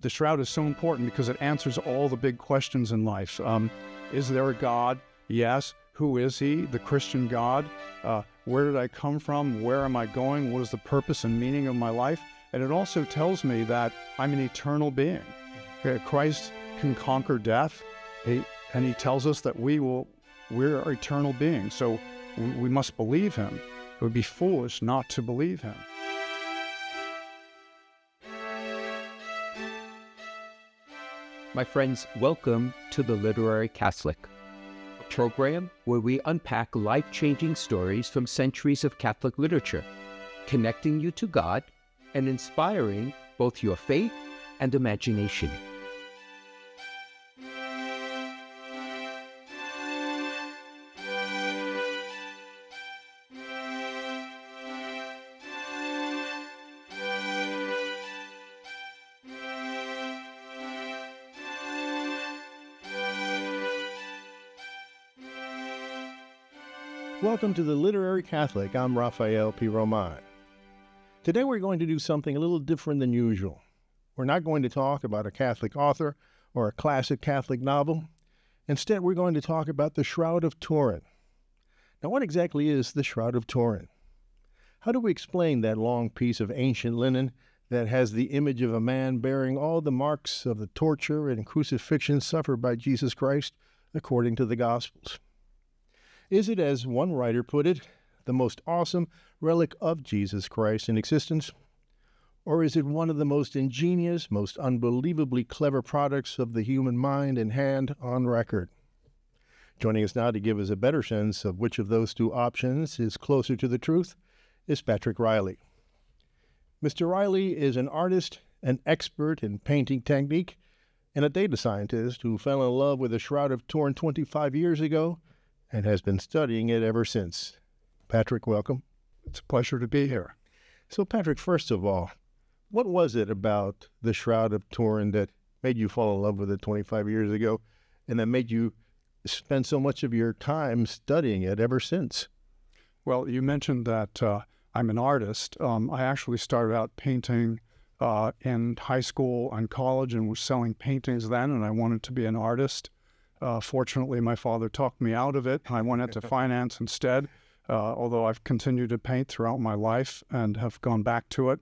the shroud is so important because it answers all the big questions in life. Is there a God? Yes. Who is he? The Christian God. Where did I come from? Where am I going? What is the purpose and meaning of my life? And it also tells me that I'm an eternal being. Christ can conquer death, and he tells us that we're eternal beings. So we must believe him. It would be foolish not to believe him. My friends, welcome to The Literary Catholic, a program where we unpack life-changing stories from centuries of Catholic literature, connecting you to God and inspiring both your faith and imagination. Welcome to The Literary Catholic. I'm Rafael Pi Roman. Today we're going to do something a little different than usual. We're not going to talk about a Catholic author or a classic Catholic novel. Instead, we're going to talk about the Shroud of Turin. Now, what exactly is the Shroud of Turin? How do we explain that long piece of ancient linen that has the image of a man bearing all the marks of the torture and crucifixion suffered by Jesus Christ according to the Gospels? Is it, as one writer put it, the most awesome relic of Jesus Christ in existence? Or is it one of the most ingenious, most unbelievably clever products of the human mind and hand on record? Joining us now to give us a better sense of which of those two options is closer to the truth is Patrick Riley. Mr. Riley is an artist, an expert in painting technique, and a data scientist who fell in love with the Shroud of Turin 25 years ago and has been studying it ever since. Patrick, welcome. It's a pleasure to be here. So, Patrick, first of all, what was it about the Shroud of Turin that made you fall in love with it 25 years ago and that made you spend so much of your time studying it ever since? Well, you mentioned that I'm an artist. I actually started out painting in high school and college and was selling paintings then, and I wanted to be an artist. Fortunately, my father talked me out of it. I went into finance instead, although I've continued to paint throughout my life and have gone back to it.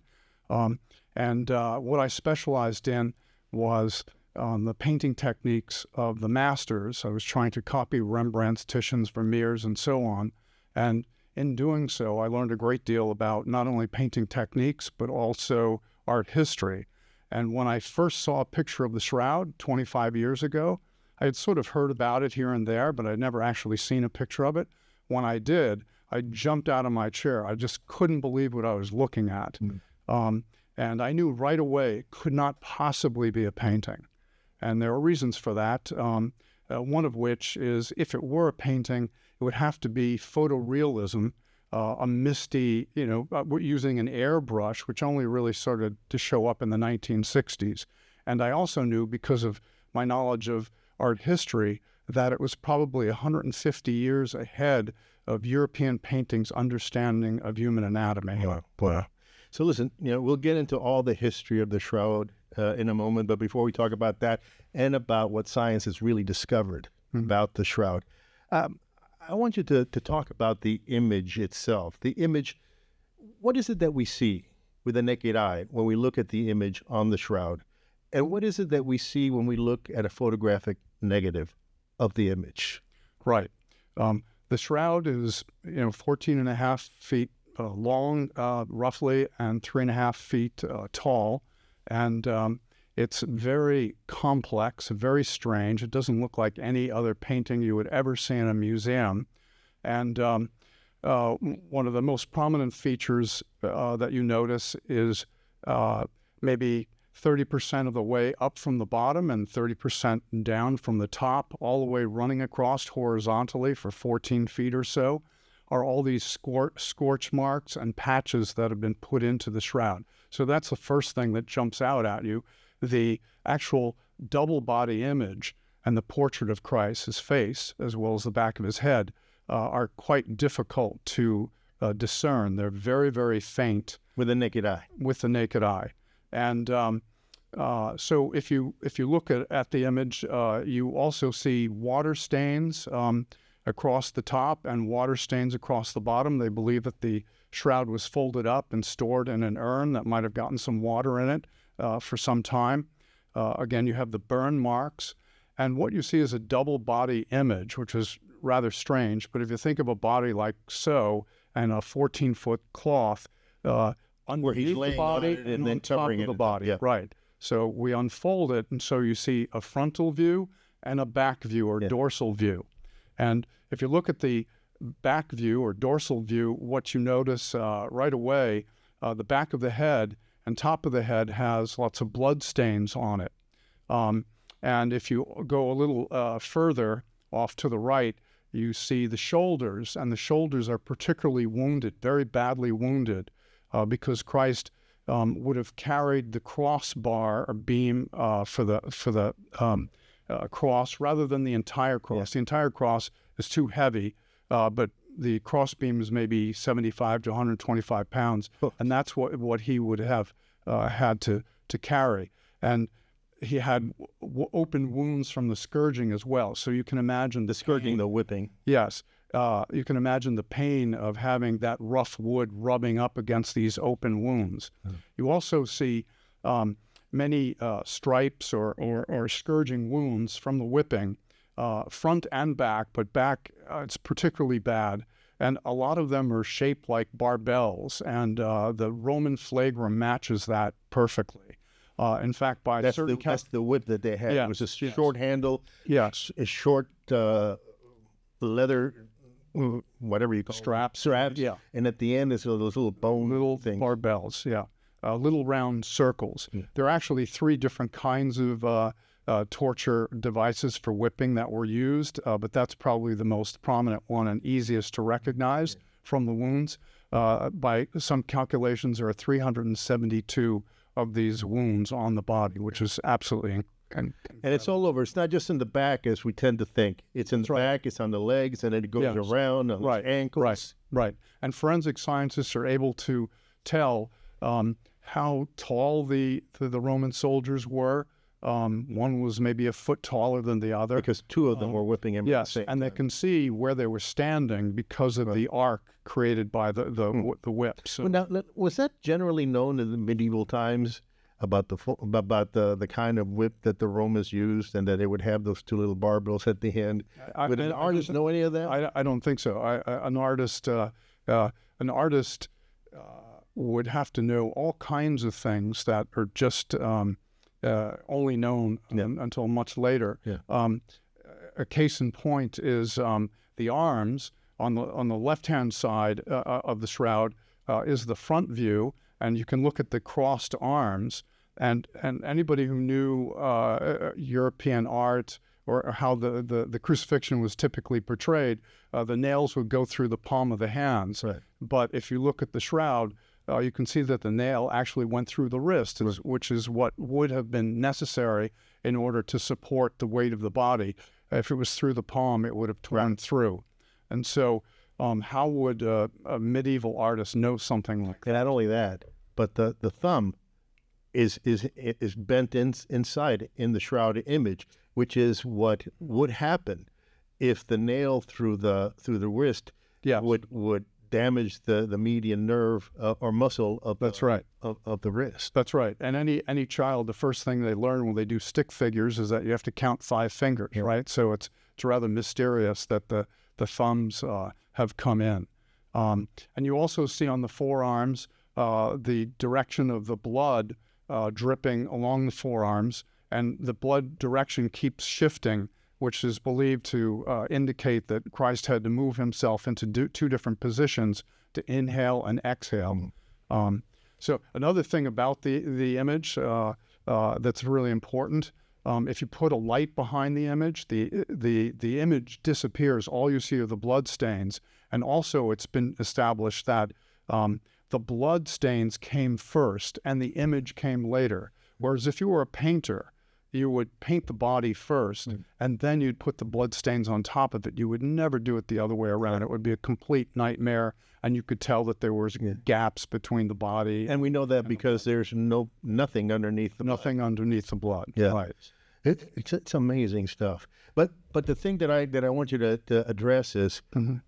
And what I specialized in was the painting techniques of the masters. I was trying to copy Rembrandt's, Titian's, Vermeer's, and so on. And in doing so, I learned a great deal about not only painting techniques, but also art history. And when I first saw a picture of the Shroud 25 years ago, I had sort of heard about it here and there, but I'd never actually seen a picture of it. When I did, I jumped out of my chair. I just couldn't believe what I was looking at. And I knew right away it could not possibly be a painting. And there are reasons for that, one of which is if it were a painting, it would have to be photorealism, a misty, using an airbrush, which only really started to show up in the 1960s. And I also knew, because of my knowledge of art history, that it was probably 150 years ahead of European painting's understanding of human anatomy. Wow. So listen, we'll get into all the history of the Shroud in a moment, but before we talk about that and about what science has really discovered about the Shroud, I want you to talk about the image itself. The image, what is it that we see with the naked eye when we look at the image on the Shroud? And what is it that we see when we look at a photographic negative of the image? Right. The Shroud is, 14 and a half feet long, roughly, and 3.5 feet tall. And it's very complex, very strange. It doesn't look like any other painting you would ever see in a museum. And one of the most prominent features that you notice is maybe 30% of the way up from the bottom and 30% down from the top, all the way running across horizontally for 14 feet or so, are all these scorch marks and patches that have been put into the Shroud. So that's the first thing that jumps out at you. The actual double body image and the portrait of Christ, his face, as well as the back of his head, are quite difficult to discern. They're very, very faint. With the naked eye. With the naked eye. And So if you look at the image, you also see water stains across the top and water stains across the bottom. They believe that the shroud was folded up and stored in an urn that might have gotten some water in it for some time. Again, you have the burn marks. And what you see is a double body image, which is rather strange. But if you think of a body like so and a 14-foot cloth underneath the body and then top of the body, yeah. Right. So we unfold it, and so you see a frontal view and a back view or dorsal view. And if you look at the back view or dorsal view, what you notice right away, the back of the head and top of the head has lots of blood stains on it. And if you go a little further off to the right, you see the shoulders, and the shoulders are particularly wounded, very badly wounded, because Christ would have carried the crossbar or beam for the cross rather than the entire cross. Yeah. The entire cross is too heavy, but the cross beam is maybe 75 to 125 pounds, and that's what he would have had to carry. And he had open wounds from the scourging as well. So you can imagine the scourging, the whipping. Yes. You can imagine the pain of having that rough wood rubbing up against these open wounds. Mm. You also see many stripes or scourging wounds from the whipping, front and back, but back it's particularly bad. And a lot of them are shaped like barbells, and the Roman flagrum matches that perfectly. In fact, that's the whip that they had. Yes, it was a short handle, a short leather, whatever you call straps. Yeah, and at the end is those little bone things. Barbells. Yeah, little round circles. Yeah. There are actually 3 different kinds of torture devices for whipping that were used, but that's probably the most prominent one and easiest to recognize from the wounds. By some calculations, there are 372 of these wounds on the body, which is absolutely incredible. And it's all over. It's not just in the back as we tend to think. It's in the back, it's on the legs, and it goes around on the ankles. Right. And forensic scientists are able to tell how tall the Roman soldiers were. One was maybe a foot taller than the other. Because 2 of them were whipping him. Yes, and they can see where they were standing because of the arc created by the whip. So. Well, now, was that generally known in the medieval times about the kind of whip that the Romans used, and that they would have those 2 little barbells at the end? Would an artist know any of that? I don't think so. An artist would have to know all kinds of things that are just only known until much later. Yeah. A case in point is the arms. On the left-hand side of the shroud is the front view, and you can look at the crossed arms. And anybody who knew European art or how the crucifixion was typically portrayed, the nails would go through the palm of the hands. Right. But if you look at the shroud, you can see that the nail actually went through the wrist, which is what would have been necessary in order to support the weight of the body. If it was through the palm, it would have torn through. And so how would a medieval artist know something like that? And not only that, but the thumb is bent inside in the shroud image, which is what would happen if the nail through the wrist would damage the median nerve or muscle of the wrist. That's right. And any child, the first thing they learn when they do stick figures is that you have to count 5 fingers, right? So it's rather mysterious that the thumbs have come in. And you also see on the forearms the direction of the blood dripping along the forearms, and the blood direction keeps shifting, which is believed to indicate that Christ had to move himself into 2 different positions to inhale and exhale. So another thing about the image that's really important, if you put a light behind the image, the image disappears. All you see are the blood stains. And also it's been established that the blood stains came first and the image came later. Whereas if you were a painter, you would paint the body first, and then you'd put the blood stains on top of it. You would never do it the other way around. It would be a complete nightmare, and you could tell that there was gaps between the body. And we know that because there's nothing underneath the nothing underneath the blood. Yeah. Right. It's amazing stuff. But the thing that I want you to address is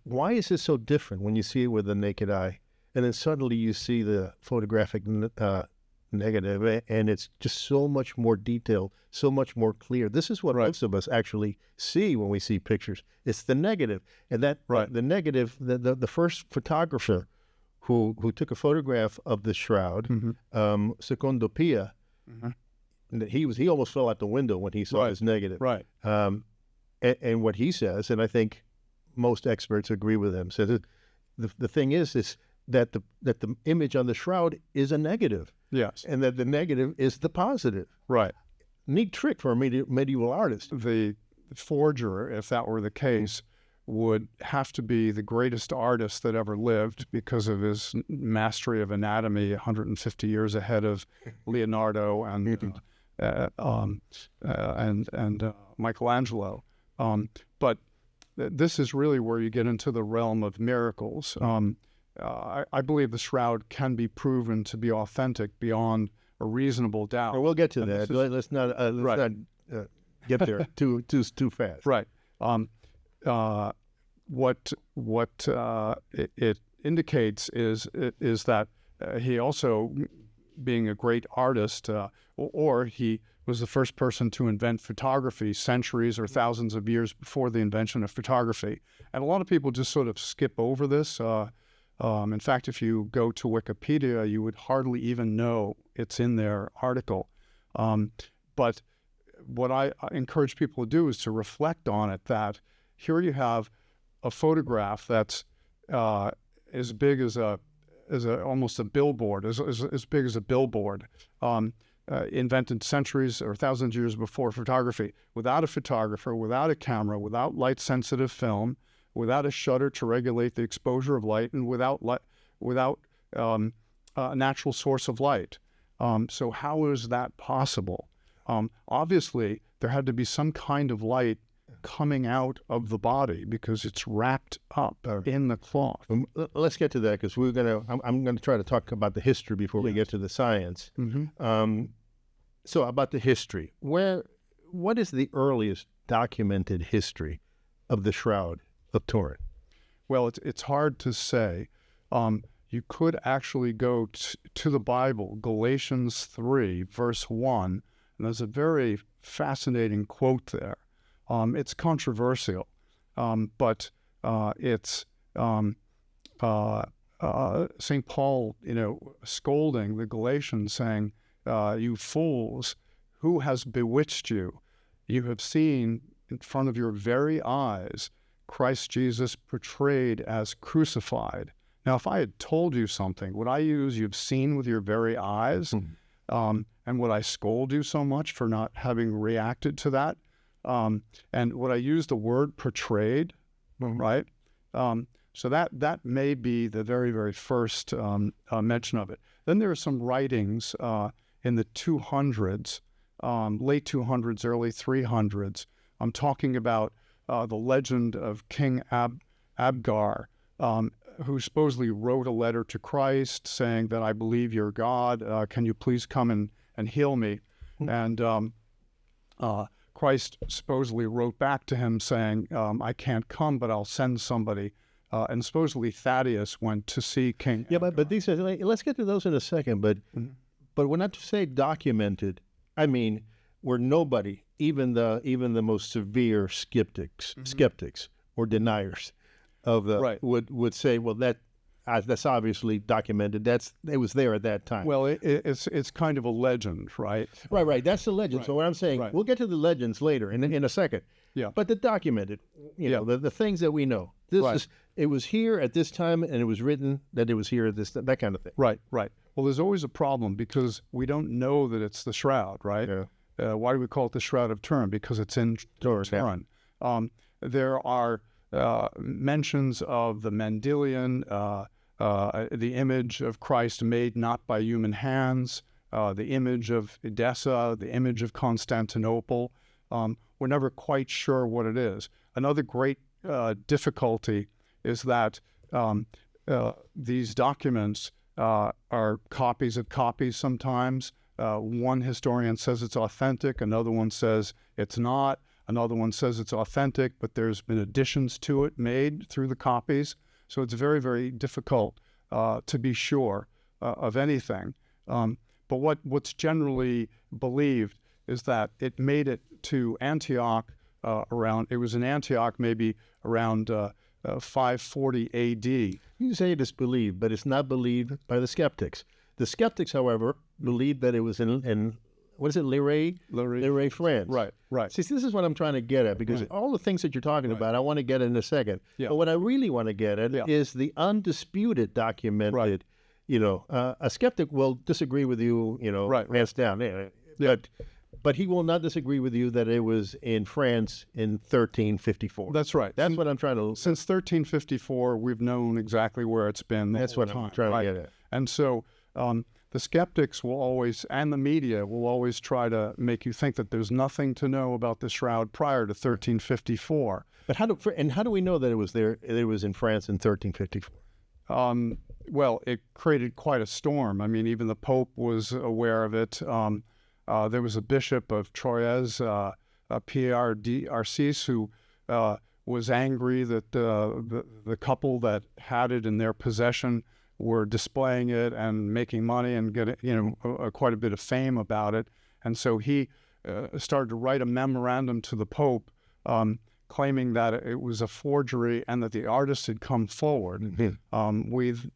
why is this so different when you see it with the naked eye, and then suddenly you see the photographic negative, and it's just so much more detailed, so much more clear. This is what most of us actually see when we see pictures. It's the negative, and that the negative. The first photographer who took a photograph of the shroud, Secondo Pia, he almost fell out the window when he saw his negative. Right. And what he says, and I think most experts agree with him, says the thing is that the image on the shroud is a negative. Yes. And that the negative is the positive. Right. Neat trick for a medieval artist. The forger, if that were the case, would have to be the greatest artist that ever lived because of his mastery of anatomy, 150 years ahead of Leonardo and Michelangelo. But this is really where you get into the realm of miracles. I believe the shroud can be proven to be authentic beyond a reasonable doubt. Well, we'll get to that. Let's not get there too fast. Right. What it indicates is that he also, being a great artist, or he was the first person to invent photography centuries or thousands of years before the invention of photography. And a lot of people just sort of skip over this. In fact, if you go to Wikipedia, you would hardly even know it's in their article. But what I encourage people to do is to reflect on it, that here you have a photograph that's as big as almost a billboard, as big as a billboard, invented centuries or thousands of years before photography, without a photographer, without a camera, without light-sensitive film, without a shutter to regulate the exposure of light, and without a natural source of light. So how is that possible? Obviously, there had to be some kind of light coming out of the body because it's wrapped up in the cloth. Let's get to that, because I'm gonna try to talk about the history before we get to the science. So about the history, what is the earliest documented history of the Shroud of Turin? Well, it's hard to say. You could actually go to the Bible, Galatians 3, verse 1, and there's a very fascinating quote there. It's controversial, but it's St. Paul, scolding the Galatians, saying, "You fools, who has bewitched you? You have seen in front of your very eyes Christ Jesus portrayed as crucified." Now, if I had told you something, would I use "you've seen with your very eyes"? And would I scold you so much for not having reacted to that? And would I use the word portrayed, right? So that may be the very, very first mention of it. Then there are some writings in the 200s, late 200s, early 300s. I'm talking about the legend of King Abgar, who supposedly wrote a letter to Christ saying that, "I believe you're God. Can you please come and heal me?" And Christ supposedly wrote back to him saying, "I can't come, but I'll send somebody." And supposedly Thaddeus went to see King. Yeah, but these are, let's get to those in a second. But when I say documented, I mean where nobody, even the most severe skeptics or deniers of the would say, well, that's obviously documented. It was there at that time. Well, it's kind of a legend, right? Right. That's the legend. Right. So what I'm saying, we'll get to the legends later in a second. Yeah. But the documented, the things that we know. It was here at this time, and it was written that it was here at this, that kind of thing. Right. Well, there's always a problem because we don't know that it's the shroud, right? Yeah. Why do we call it the Shroud of Turin? Because it's in Turin. Yeah. There are mentions of the Mendelian, the image of Christ made not by human hands, the image of Edessa, the image of Constantinople. We're never quite sure what it is. Another great difficulty is that these documents are copies of copies sometimes. One historian says it's authentic, another one says it's not, another one says it's authentic, but there's been additions to it made through the copies. So it's very, very difficult to be sure of anything. But what's generally believed is that it made it to Antioch it was in Antioch maybe around 540 A.D. You say it is believed, but it's not believed by the skeptics. The skeptics, however, believe that it was in what is it, Léré, France. Right. See, this is what I'm trying to get at, because all the things that you're talking about, I want to get at in a second. Yeah. But what I really want to get at is the undisputed, documented, a skeptic will disagree with you, hands down. But he will not disagree with you that it was in France in 1354. That's right. That's what I'm trying to... Since 1354, we've known exactly where it's been the That's whole what time. I'm trying to get at. And so the skeptics will always, and the media will always try to make you think that there's nothing to know about the shroud prior to 1354. But how do we know that it was there? It was in France in 1354. Well, it created quite a storm. I mean, even the Pope was aware of it. There was a bishop of Troyes, Pierre d'Arcis, who was angry that the couple that had it in their possession were displaying it and making money and getting, quite a bit of fame about it. And so he started to write a memorandum to the Pope, claiming that it was a forgery and that the artist had come forward. Mm-hmm. We've,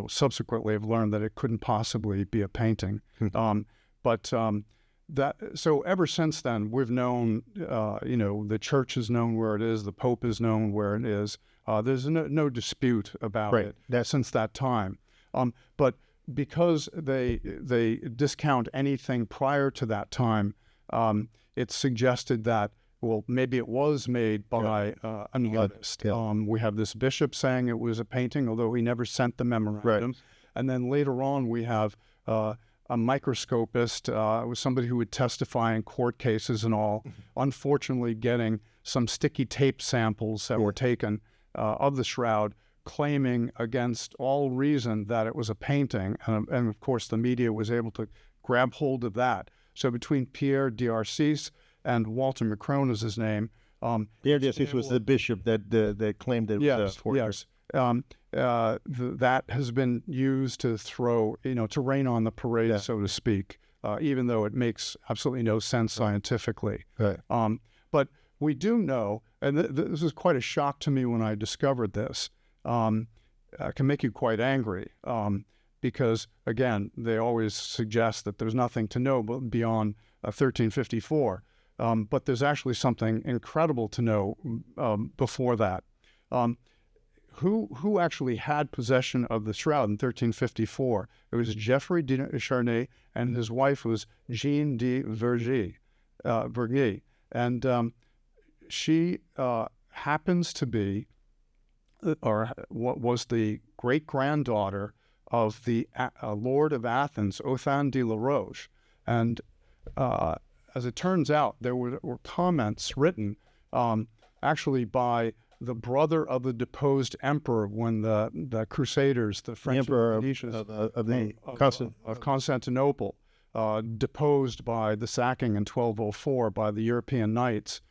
subsequently have learned that it couldn't possibly be a painting. So ever since then, we've known, the church has known where it is, the Pope has known where it is. There's no dispute about it since that time. But because they discount anything prior to that time, it's suggested that, well, maybe it was made by an artist. We have this bishop saying it was a painting, although he never sent the memorandum. Right. And then later on, we have a microscopist, was somebody who would testify in court cases and all, unfortunately getting some sticky tape samples that were taken of the shroud, claiming against all reason that it was a painting. And of course, the media was able to grab hold of that. So between Pierre d'Arcis and Walter Macron is his name. Pierre d'Arcis was the bishop that claimed that it was a forgery. Yes. That has been used to throw, to rain on the parade, so to speak, even though it makes absolutely no sense scientifically. Right. But we do know, and this was quite a shock to me when I discovered this, can make you quite angry, because, again, they always suggest that there's nothing to know beyond 1354. But there's actually something incredible to know before that. Who actually had possession of the shroud in 1354? It was Geoffroy de Charnay, and his wife was Jeanne de Vergy. And she happens to be, or what was the great-granddaughter of the Lord of Athens, Othonia de la Roche. And as it turns out, there were comments written actually by the brother of the deposed emperor when the Crusaders, the French emperor of Constantinople, deposed by the sacking in 1204 by the European knights,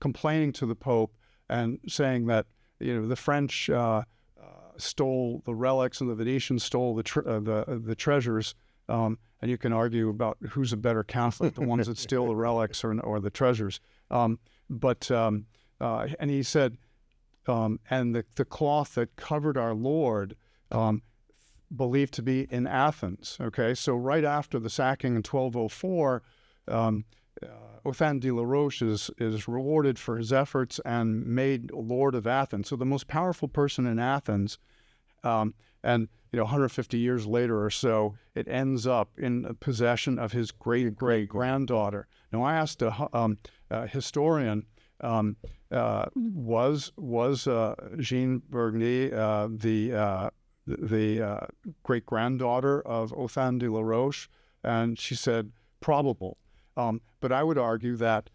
complaining to the Pope and saying that the French stole the relics and the Venetians stole the treasures. And you can argue about who's a better Catholic, the ones that steal the relics or the treasures. And he said, and the cloth that covered our Lord, believed to be in Athens. Okay, so right after the sacking in 1204, Othonia de la Roche is rewarded for his efforts and made Lord of Athens. So the most powerful person in Athens, and 150 years later or so, it ends up in possession of his great-great-granddaughter. Now, I asked a historian, was Jeanne Bergny the great-granddaughter of Othonia de la Roche? And she said, probable. But I would argue that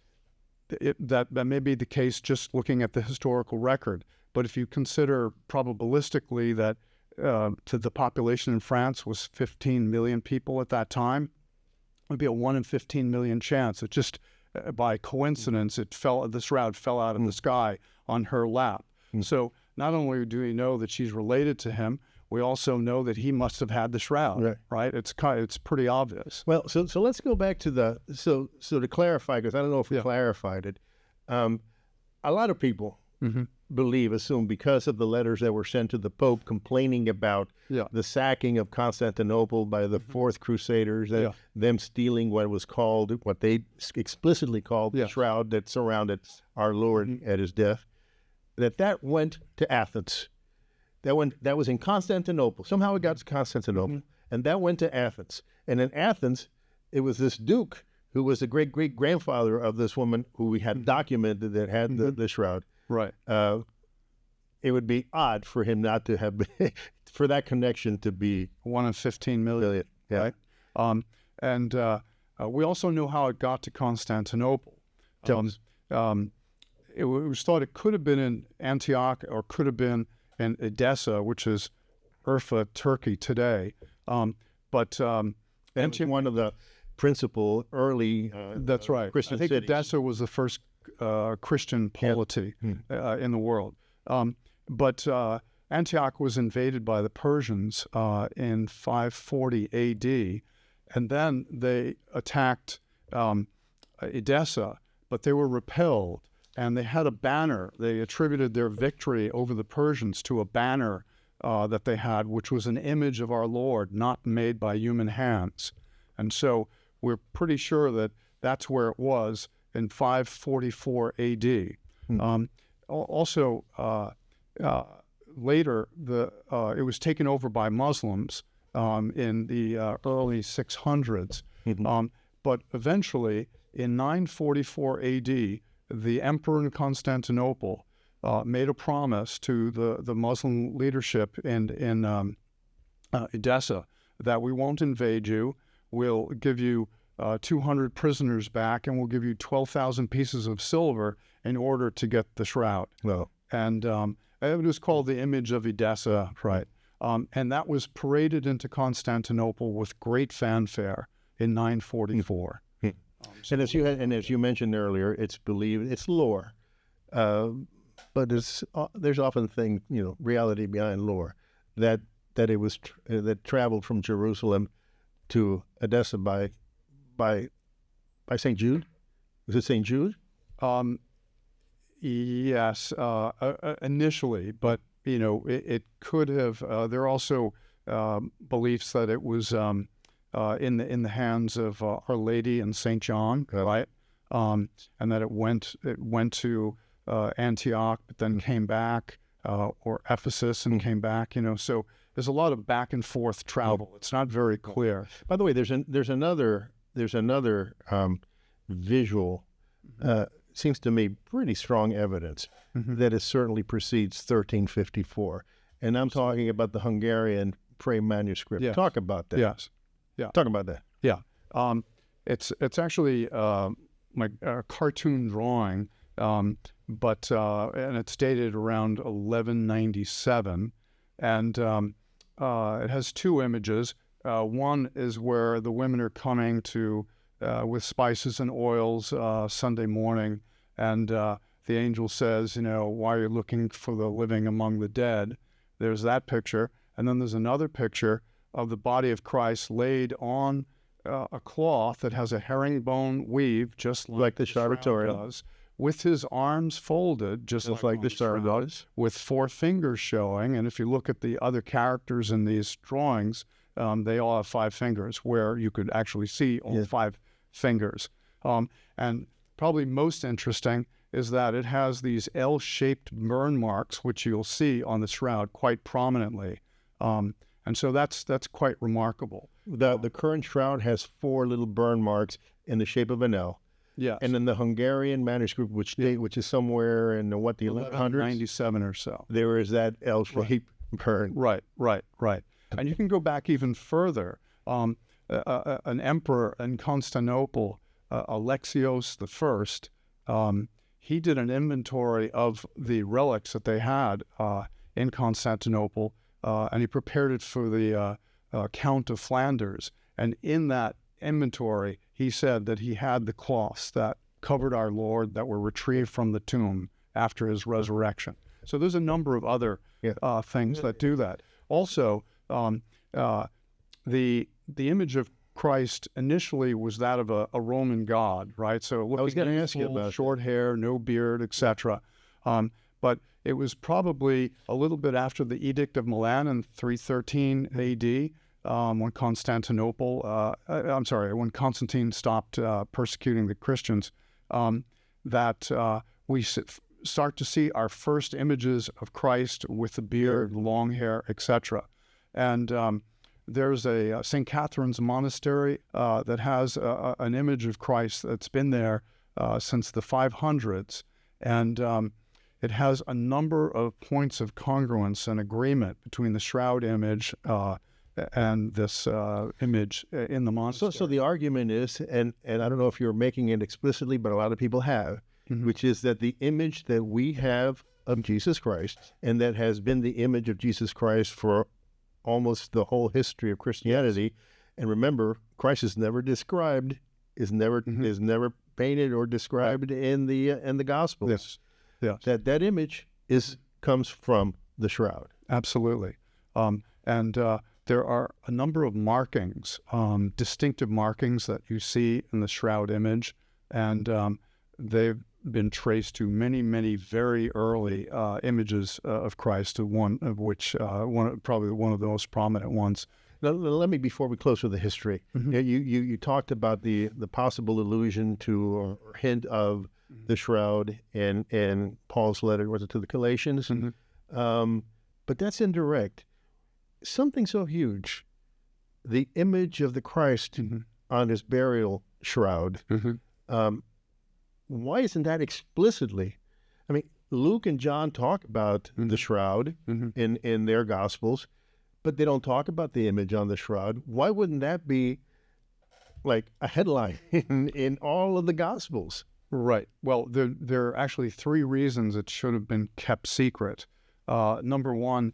that may be the case just looking at the historical record. But if you consider probabilistically that to the population in France was 15 million people at that time, it would be a 1 in 15 million chance. It just, by coincidence, the shroud fell out of the sky on her lap. So not only do we know that she's related to him, we also know that he must have had the shroud, right? It's pretty obvious. Well, so let's go back to so to clarify, because I don't know if we clarified it. A lot of people assume because of the letters that were sent to the Pope complaining about the sacking of Constantinople by the Fourth Crusaders, them stealing what they explicitly called the shroud that surrounded our Lord at his death, that went to Athens. That was in Constantinople. Somehow it got to Constantinople, and that went to Athens. And in Athens, it was this duke who was the great-great-grandfather of this woman who we had documented that had the shroud. Right. It would be odd for him not to have for that connection to be 1 in 15 million. Right. And we also know how it got to Constantinople. It was thought it could have been in Antioch or could have been in Edessa, which is Urfa, Turkey today. But Antioch, one of the principal early that's right. Christian I think cities. Edessa was the first Christian polity in the world. But Antioch was invaded by the Persians in 540 A.D., and then they attacked Edessa, but they were repelled. And they had a banner. They attributed their victory over the Persians to a banner that they had, which was an image of our Lord, not made by human hands. And so we're pretty sure that that's where it was in 544 A.D. Also, later, it was taken over by Muslims in the early 600s. But eventually, in 944 A.D., the emperor in Constantinople made a promise to the Muslim leadership in Edessa that we won't invade you. We'll give you 200 prisoners back, and we'll give you 12,000 pieces of silver in order to get the shroud. And it was called the image of Edessa, right? And that was paraded into Constantinople with great fanfare in 944. And as you mentioned earlier, it's believed, it's lore, but there's often reality behind lore, that it was that traveled from Jerusalem to Edessa by St. Jude. Was it St. Jude? Yes, initially, but it could have. There are also beliefs that it was. In the hands of Our Lady and St. John, right? And that it went to Antioch, but then came back, or Ephesus and came back. So there's a lot of back and forth travel. It's not very clear. By the way, there's another visual. Seems to me pretty strong evidence that it certainly precedes 1354, and I'm talking about the Hungarian Pray manuscript. Yes. Talk about that. Yes. Yeah. Talk about that. Yeah. It's actually my cartoon drawing, but and it's dated around 1197, and it has two images. One is where the women are coming to with spices and oils Sunday morning, and the angel says, why are you looking for the living among the dead? There's that picture, and then there's another picture of the body of Christ laid on a cloth that has a herringbone weave, just like the Shroud of Turin does, with his arms folded, just like the Shroud does, with 4 fingers showing. And if you look at the other characters in these drawings, they all have 5 fingers, where you could actually see all 5 fingers. And probably most interesting is that it has these L-shaped burn marks, which you'll see on the shroud quite prominently. And so that's quite remarkable. The current shroud has 4 little burn marks in the shape of an L. Yes. And in the Hungarian manuscript, which is somewhere in the 1100s? 97 or so. There is that L-shaped burn. Right. And you can go back even further. an emperor in Constantinople, Alexios I, he did an inventory of the relics that they had in Constantinople, and he prepared it for the Count of Flanders. And in that inventory, he said that he had the cloths that covered our Lord that were retrieved from the tomb after his resurrection. So there's a number of other things that do that. Also, the image of Christ initially was that of a Roman god, right? So I was going to ask you about short hair, no beard, etc. But it was probably a little bit after the Edict of Milan in 313 A.D. When when Constantine stopped persecuting the Christians, that we start to see our first images of Christ with the beard, long hair, etc. And there's a St. Catherine's Monastery that has an image of Christ that's been there since the 500s, and it has a number of points of congruence and agreement between the shroud image and this image in the monastery. So the argument is, and I don't know if you're making it explicitly, but a lot of people have, which is that the image that we have of Jesus Christ, and that has been the image of Jesus Christ for almost the whole history of Christianity. And remember, Christ is never described, is never painted or described in the Gospels. Yes. That image comes from the shroud. Absolutely. And there are a number of markings, distinctive markings that you see in the shroud image, and they've been traced to many, many very early images of Christ, one of which, probably one of the most prominent ones. Now, let me, before we close with the history, you talked about the possible allusion to or hint of the shroud in Paul's letter, was it to the Galatians? But that's indirect. Something so huge, the image of the Christ on his burial shroud, why isn't that explicitly? I mean, Luke and John talk about the shroud in their Gospels, but they don't talk about the image on the shroud. Why wouldn't that be like a headline in all of the Gospels? Right. Well, there are actually three reasons it should have been kept secret. Number one,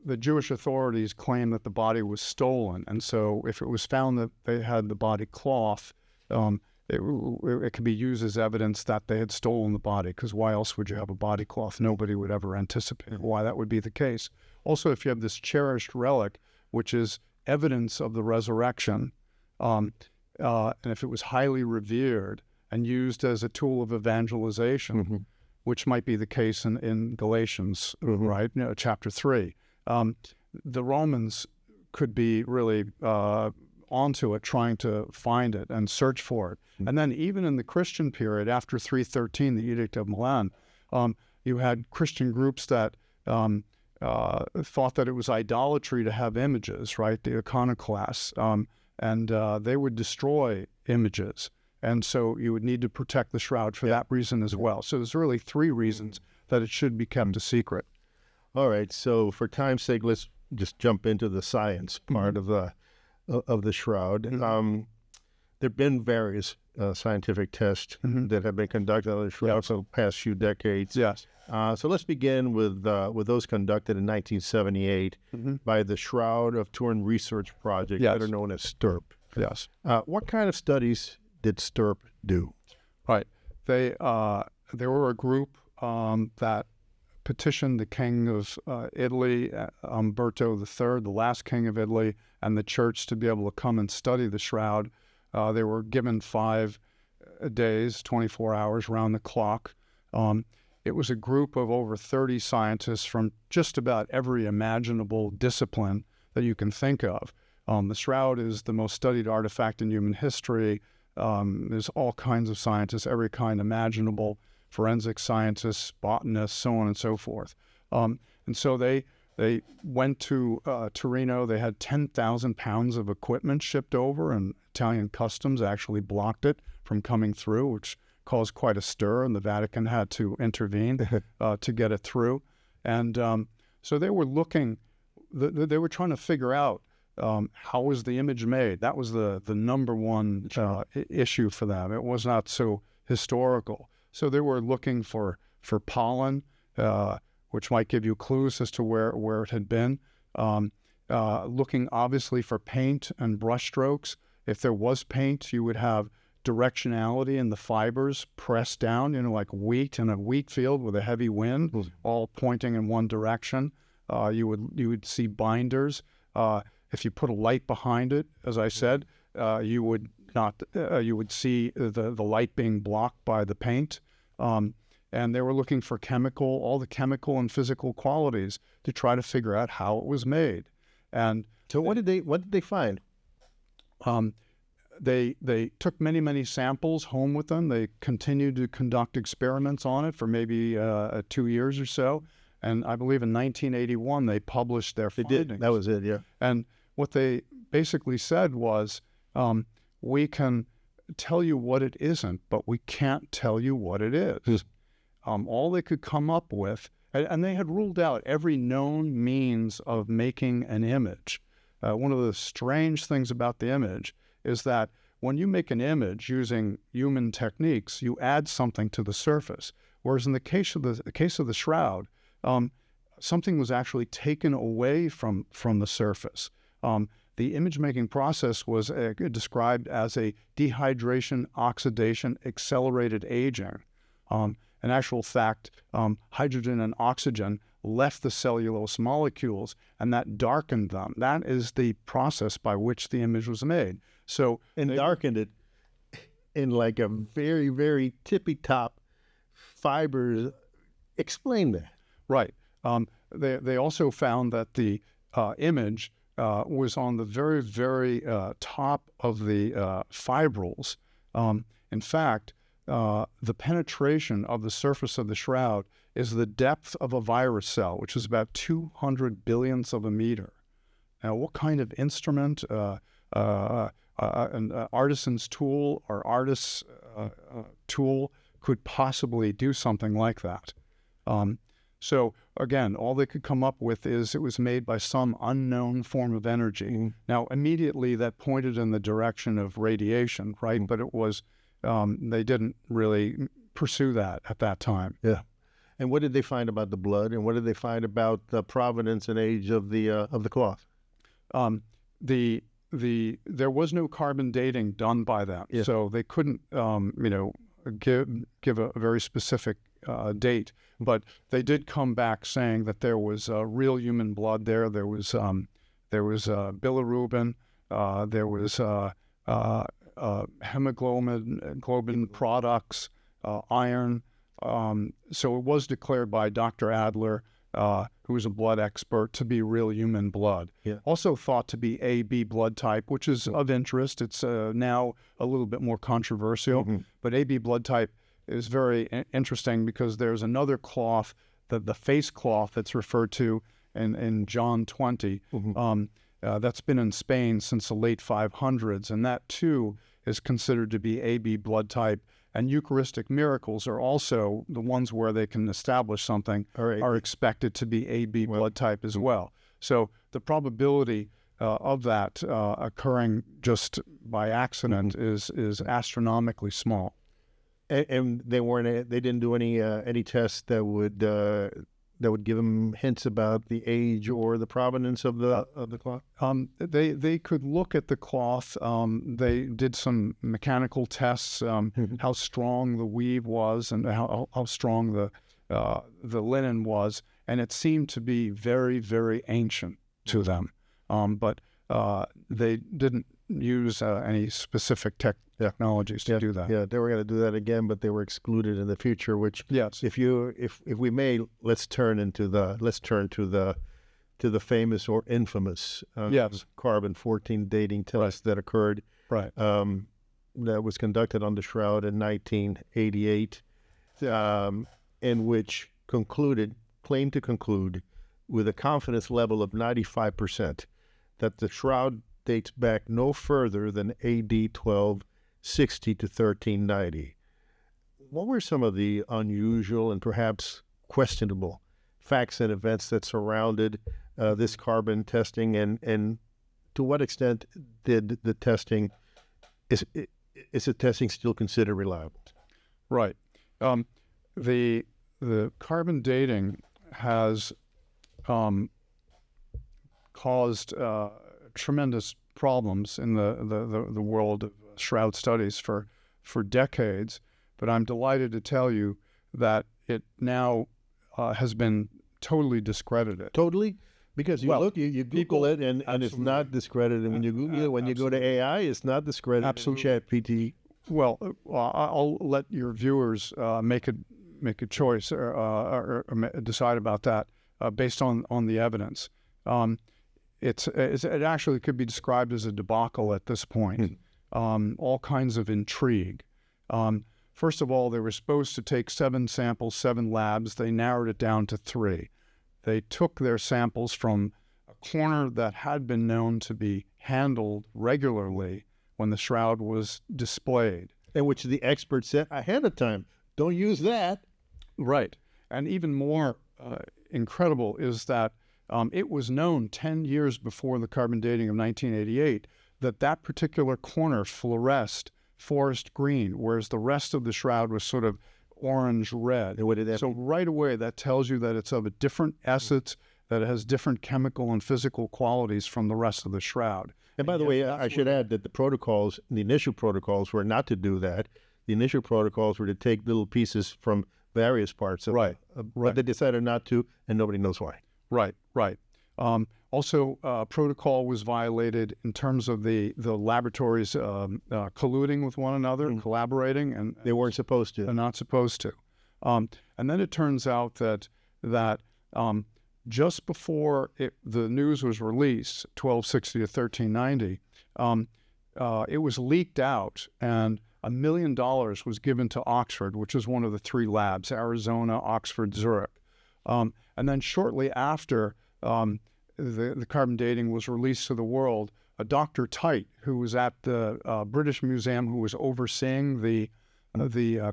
the Jewish authorities claim that the body was stolen, and so if it was found that they had the body cloth, it could be used as evidence that they had stolen the body, because why else would you have a body cloth? Nobody would ever anticipate why that would be the case. Also, if you have this cherished relic, which is evidence of the resurrection, and if it was highly revered and used as a tool of evangelization, which might be the case in Galatians, right? Chapter 3. The Romans could be really onto it, trying to find it and search for it. And then even in the Christian period, after 313, the Edict of Milan, you had Christian groups that thought that it was idolatry to have images, right? The iconoclasts, and they would destroy images. And so you would need to protect the shroud for that reason as well. So there's really three reasons that it should be kept a secret. All right. So for time's sake, let's just jump into the science part of the shroud. There have been various scientific tests that have been conducted on the shroud for the past few decades. Yes. So let's begin with those conducted in 1978 by the Shroud of Turin Research Project, better known as STURP. Yes. What kind of studies did STURP do? Right. They were a group that petitioned the king of Italy, Umberto III, the last king of Italy, and the church to be able to come and study the shroud. They were given 5 days, 24 hours, round the clock. It was a group of over 30 scientists from just about every imaginable discipline that you can think of. The shroud is the most studied artifact in human history. There's all kinds of scientists, every kind imaginable, forensic scientists, botanists, so on and so forth. And so they went to Torino. They had 10,000 pounds of equipment shipped over, and Italian customs actually blocked it from coming through, which caused quite a stir, and the Vatican had to intervene to get it through. And so they were looking, they were trying to figure out how was the image made? That was the number one issue for them. It was not so historical. So they were looking for pollen, which might give you clues as to where it had been. Looking obviously for paint and brush strokes. If there was paint, you would have directionality in the fibers pressed down, like wheat in a wheat field with a heavy wind, all pointing in one direction. You would see binders. If you put a light behind it, as I said, you would not. You would see the light being blocked by the paint. And they were looking for all the chemical and physical qualities to try to figure out how it was made. And so, what did they find? They took many samples home with them. They continued to conduct experiments on it for maybe 2 years or so. And I believe in 1981 they published their findings. Did. That was it, yeah. And what they basically said was, we can tell you what it isn't, but we can't tell you what it is. All they could come up with, and they had ruled out every known means of making an image. One of the strange things about the image is that when you make an image using human techniques, you add something to the surface. Whereas in the case of the shroud, something was actually taken away from the surface. The image-making process was described as a dehydration, oxidation, accelerated aging. In actual fact, hydrogen and oxygen left the cellulose molecules, and that darkened them. That is the process by which the image was made. So, and darkened it in like a very, very tippy-top fiber. Explain that. Right. They also found that the image was on the very, very top of the fibrils. In fact, the penetration of the surface of the shroud is the depth of a virus cell, which is about 200 billionths of a meter. Now, what kind of instrument, an artisan's tool or artist's tool could possibly do something like that? So again, all they could come up with is it was made by some unknown form of energy. Now, immediately that pointed in the direction of radiation, right? But it was, they didn't really pursue that at that time. Yeah. And what did they find about the blood? And what did they find about the provenance and age of the cloth? There was no carbon dating done by them, so they couldn't, give a very specific date. But they did come back saying that there was real human blood there. There was bilirubin. There was hemoglobin products, iron. So it was declared by Dr. Adler, who was a blood expert, to be real human blood. Yeah. Also thought to be AB blood type, which is of interest. It's now a little bit more controversial, but AB blood type is very interesting because there's another cloth, the face cloth that's referred to in John 20, that's been in Spain since the late 500s, and that too is considered to be AB blood type. And Eucharistic miracles are also the ones where they can establish something are expected to be AB blood type as well. So the probability of that occurring just by accident is astronomically small. And they didn't do any tests that would give them hints about the age or the provenance of the cloth. They could look at the cloth. They did some mechanical tests, how strong the weave was and how strong the linen was, and it seemed to be very, very ancient to them. But they didn't use any specific technologies to do that. Yeah, they were going to do that again, but they were excluded in the future. Which, yes, if we may, let's turn to the famous or infamous carbon-14 dating test that occurred. Right. That was conducted on the shroud in 1988, in which claimed to conclude with a confidence level of 95% that the shroud dates back no further than AD 1260 to 1390. What were some of the unusual and perhaps questionable facts and events that surrounded this carbon testing, and to what extent did the testing, is the testing still considered reliable? Right. The carbon dating has caused tremendous problems in the world of shroud studies for decades, but I'm delighted to tell you that it now has been totally discredited. Totally? Because you Google it and it's not discredited. And when you Google it, when you go to AI, it's not discredited. Absolutely. ChatGPT. Well, I'll let your viewers make a choice or decide about that based on the evidence. It actually could be described as a debacle at this point. All kinds of intrigue. First of all, they were supposed to take 7 samples, 7 labs. They narrowed it down to 3. They took their samples from a corner that had been known to be handled regularly when the shroud was displayed. And which the expert said ahead of time, don't use that. Right. And even more incredible is that it was known 10 years before the carbon dating of 1988 that particular corner fluoresced forest green, whereas the rest of the shroud was sort of orange-red. And what did that So right away, that tells you that it's of a different essence, that it has different chemical and physical qualities from the rest of the shroud. And by the way, I should add that the initial protocols were not to do that. The initial protocols were to take little pieces from various parts of Right. But they decided not to, and nobody knows why. Right. Also, protocol was violated in terms of the laboratories colluding with one another, collaborating, and They weren't supposed to. they're not supposed to. And then it turns out that just before the news was released, 1260 to 1390, it was leaked out, and $1 million was given to Oxford, which is one of the 3 labs: Arizona, Oxford, Zurich. And then shortly after the carbon dating was released to the world, a Dr. Tite, who was at the British Museum, who was overseeing the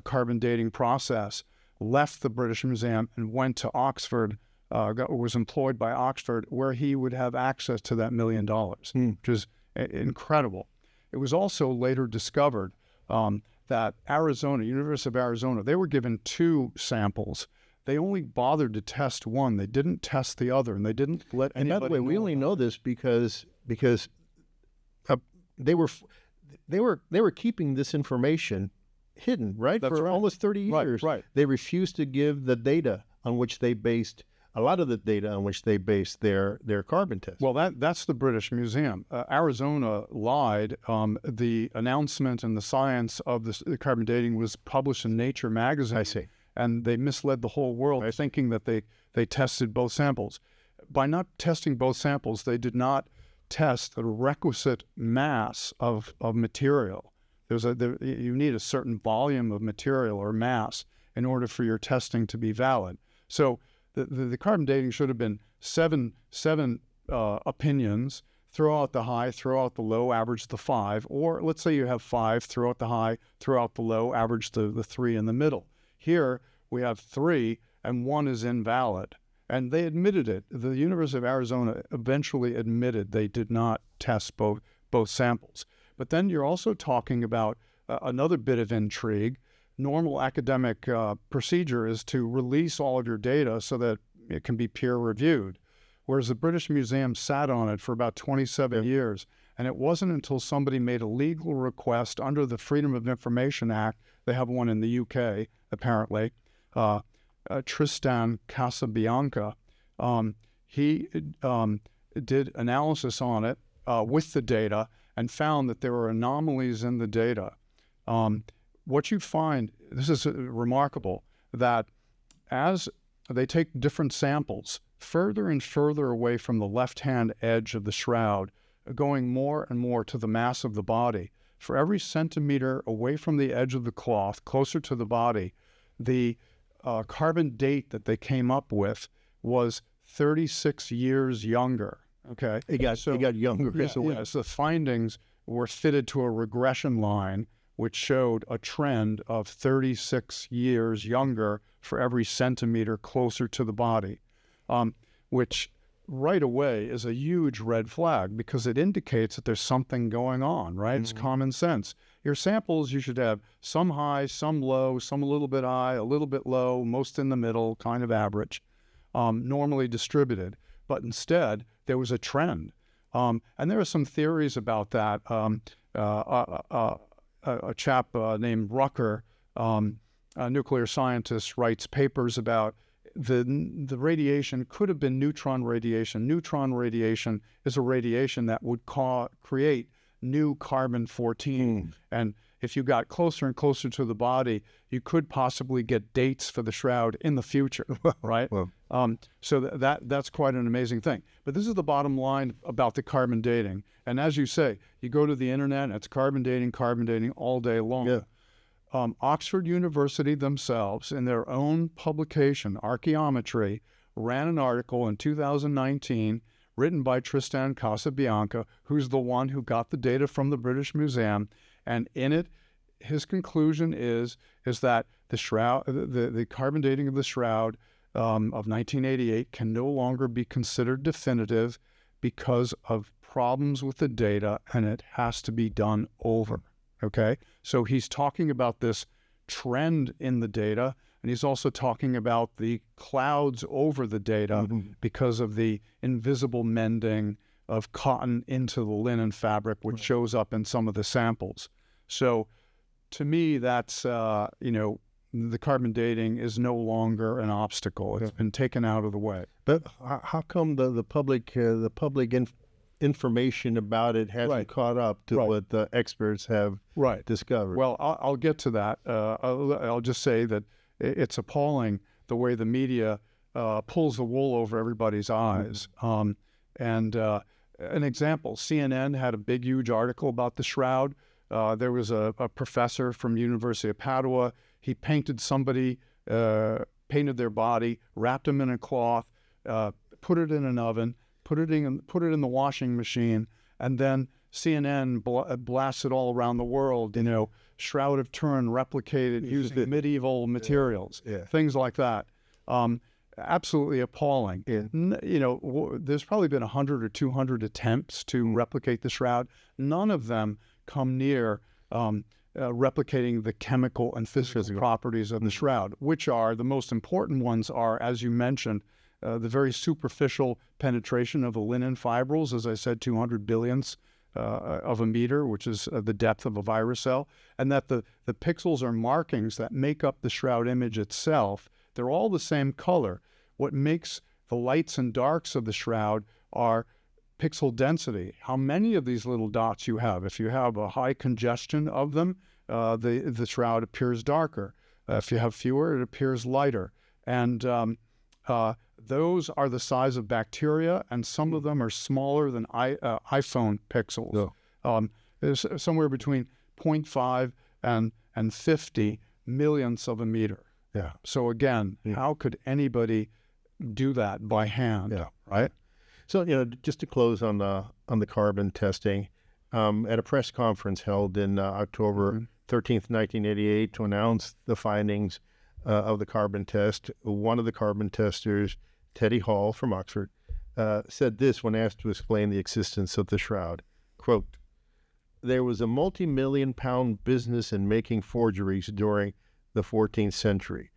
carbon dating process, left the British Museum and went to Oxford, was employed by Oxford, where he would have access to that $1 million, which is incredible. It was also later discovered that Arizona, University of Arizona, they were given 2 samples. They only bothered to test one. They didn't test the other, and they didn't let anybody know. And by the way, we only know this because they were keeping this information hidden, right? That's for right. almost 30 years. Right. They refused to give the data on which they based their carbon test. Well, that's the British Museum. Arizona lied. The announcement and the science of the carbon dating was published in Nature magazine. I see. And they misled the whole world thinking that they tested both samples. By not testing both samples, they did not test the requisite mass of material. You need a certain volume of material or mass in order for your testing to be valid. So the carbon dating should have been seven opinions: throw out the high, throw out the low, average the 5. Or let's say you have 5, throw out the high, throw out the low, average the 3 in the middle. Here we have 3, and 1 is invalid. And they admitted it. The University of Arizona eventually admitted they did not test both samples. But then you're also talking about another bit of intrigue. Normal academic procedure is to release all of your data so that it can be peer-reviewed, whereas the British Museum sat on it for about 27 years. And it wasn't until somebody made a legal request under the Freedom of Information Act, they have one in the UK, apparently, Tristan Casabianca, he did analysis on it with the data and found that there were anomalies in the data. What you find, this is remarkable, that as they take different samples further and further away from the left-hand edge of the shroud, going more and more to the mass of the body, for every centimeter away from the edge of the cloth, closer to the body, the carbon date that they came up with was 36 years younger. Okay, it got younger. Yes, the findings were fitted to a regression line, which showed a trend of 36 years younger for every centimeter closer to the body, which right away is a huge red flag because it indicates that there's something going on, right? It's common sense. Your samples, you should have some high, some low, some a little bit high, a little bit low, most in the middle, kind of average, normally distributed. But instead, there was a trend. And there are some theories about that. A chap named Rucker, a nuclear scientist, writes papers about the radiation could have been neutron radiation. Neutron radiation is a radiation that would create new carbon-14. And if you got closer and closer to the body, you could possibly get dates for the shroud in the future, right? Well. So that's quite an amazing thing. But this is the bottom line about the carbon dating. And as you say, you go to the internet, and it's carbon dating all day long. Yeah. Oxford University themselves, in their own publication, Archaeometry, ran an article in 2019 written by Tristan Casabianca, who's the one who got the data from the British Museum. And in it, his conclusion is that the shroud, the carbon dating of the shroud of 1988 can no longer be considered definitive because of problems with the data, and it has to be done over. Okay, so he's talking about this trend in the data, and he's also talking about the clouds over the data because of the invisible mending of cotton into the linen fabric, which shows up in some of the samples. So to me, that's, the carbon dating is no longer an obstacle. It's been taken out of the way. But how come the public information about it hasn't caught up to what the experts have discovered? Well, I'll get to that. I'll just say that it's appalling the way the media pulls the wool over everybody's eyes. And an example, CNN had a big, huge article about the shroud. There was a professor from University of Padua. He painted somebody, painted their body, wrapped them in a cloth, put it in an oven, put it in the washing machine, and then CNN blasted all around the world, Shroud of Turin replicated using medieval materials, things like that. Absolutely appalling. There's probably been 100 or 200 attempts to replicate the shroud. None of them come near replicating the chemical and physical properties of the shroud, which are, the most important ones are, as you mentioned, the very superficial penetration of the linen fibrils, as I said, 200 billionths of a meter, which is the depth of a virus cell, and that the pixels are markings that make up the shroud image itself. They're all the same color. What makes the lights and darks of the shroud are pixel density, how many of these little dots you have. If you have a high congestion of them, the shroud appears darker. If you have fewer, it appears lighter. And those are the size of bacteria, and some of them are smaller than iPhone pixels. There's somewhere between 0.5 and 50 millionths of a meter. Yeah. So again, how could anybody do that by hand, right? So, just to close on the carbon testing, at a press conference held in October 13th, 1988, to announce the findings of the carbon test, one of the carbon testers, Teddy Hall from Oxford, said this when asked to explain the existence of the shroud. Quote, "There was a multi-million-pound business in making forgeries during the 14th century.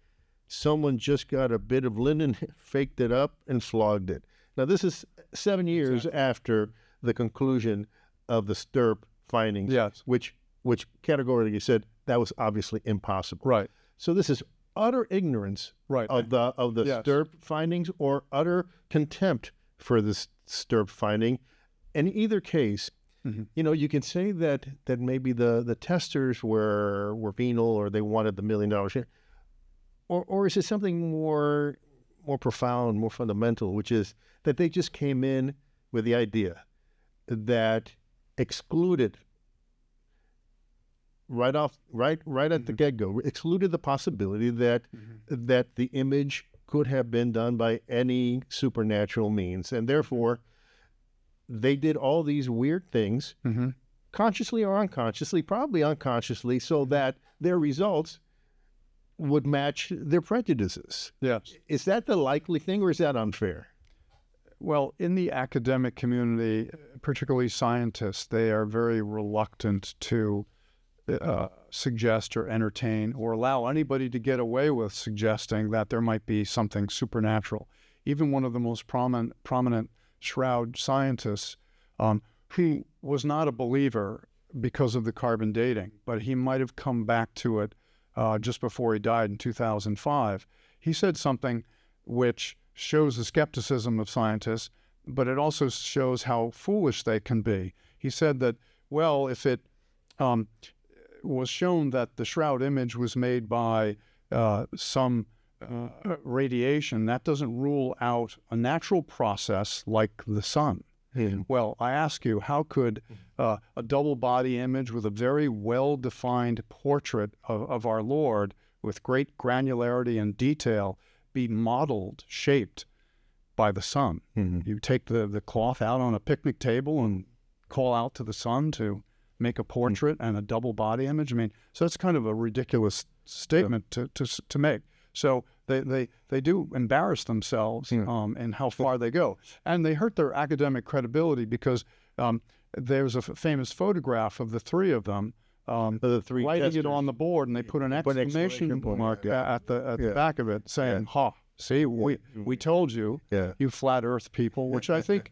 Someone just got a bit of linen, faked it up, and flogged it." Now, this is 7 years after the conclusion of the STURP findings, which categorically said that was obviously impossible. Right. So this is utter ignorance of the STURP findings, or utter contempt for the STURP finding. In either case, you can say that maybe the testers were venal, or they wanted the $1 million share, or is it something more profound, more fundamental, which is that they just came in with the idea that excluded right at the get-go, excluded the possibility that the image could have been done by any supernatural means, and therefore they did all these weird things, consciously or unconsciously, probably unconsciously, so that their results would match their prejudices. Yes. Is that the likely thing, or is that unfair? Well, in the academic community, particularly scientists, they are very reluctant to suggest or entertain or allow anybody to get away with suggesting that there might be something supernatural. Even one of the most prominent shroud scientists, who was not a believer because of the carbon dating, but he might have come back to it just before he died in 2005. He said something which shows the skepticism of scientists, but it also shows how foolish they can be. He said that, well, if it was shown that the shroud image was made by some radiation, that doesn't rule out a natural process like the sun. Well, I ask you, how could a double body image with a very well-defined portrait of our Lord with great granularity and detail be modeled, shaped by the sun? You take the cloth out on a picnic table and call out to the sun to make a portrait and a double body image. I mean, so it's kind of a ridiculous statement to make. So they do embarrass themselves in how far they go. And they hurt their academic credibility because there's a famous photograph of the three of them writing it on the board, and they put an exclamation mark at the back of it saying, "Ha, see, we told you, you flat earth people," which I think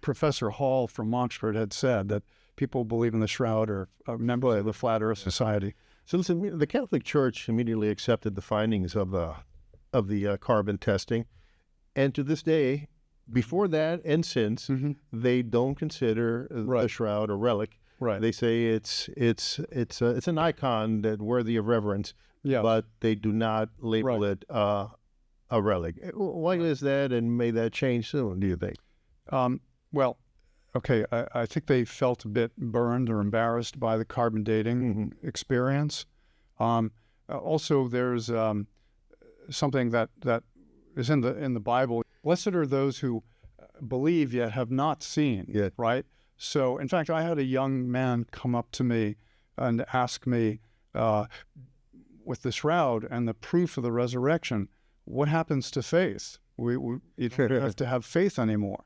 Professor Hall from Oxford had said, that people believe in the shroud are a member of the Flat Earth Society. So listen, the Catholic Church immediately accepted the findings of the carbon testing, and to this day, before that and since, they don't consider the shroud a relic. They say it's an icon that worthy of reverence, but they do not label it a relic. Why is that, and may that change soon, do you think? Well, okay, I think they felt a bit burned or embarrassed by the carbon dating experience. Also, there's something that is in the Bible. Blessed are those who believe yet have not seen, right? So, in fact, I had a young man come up to me and ask me, with the shroud and the proof of the resurrection, what happens to faith? You don't have to have faith anymore.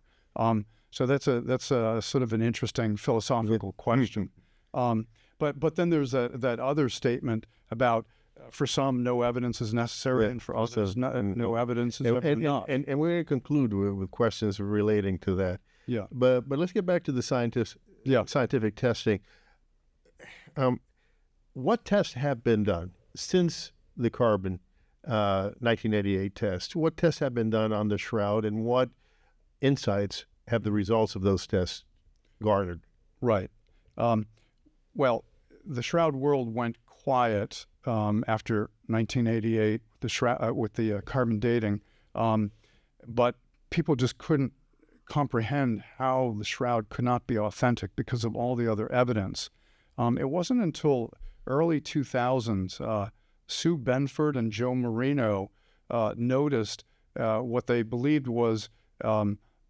So that's a sort of an interesting philosophical question. But then there's that other statement about, for some, no evidence is necessary, and for others, no evidence is ever enough. And we're going to conclude with questions relating to that. But let's get back to the scientific testing. What tests have been done since the carbon 1988 test? What tests have been done on the shroud, and what insights have the results of those tests garnered? Right. Well, the shroud world went quiet after 1988 with the carbon dating, but people just couldn't comprehend how the shroud could not be authentic because of all the other evidence. It wasn't until early 2000s, Sue Benford and Joe Marino noticed what they believed was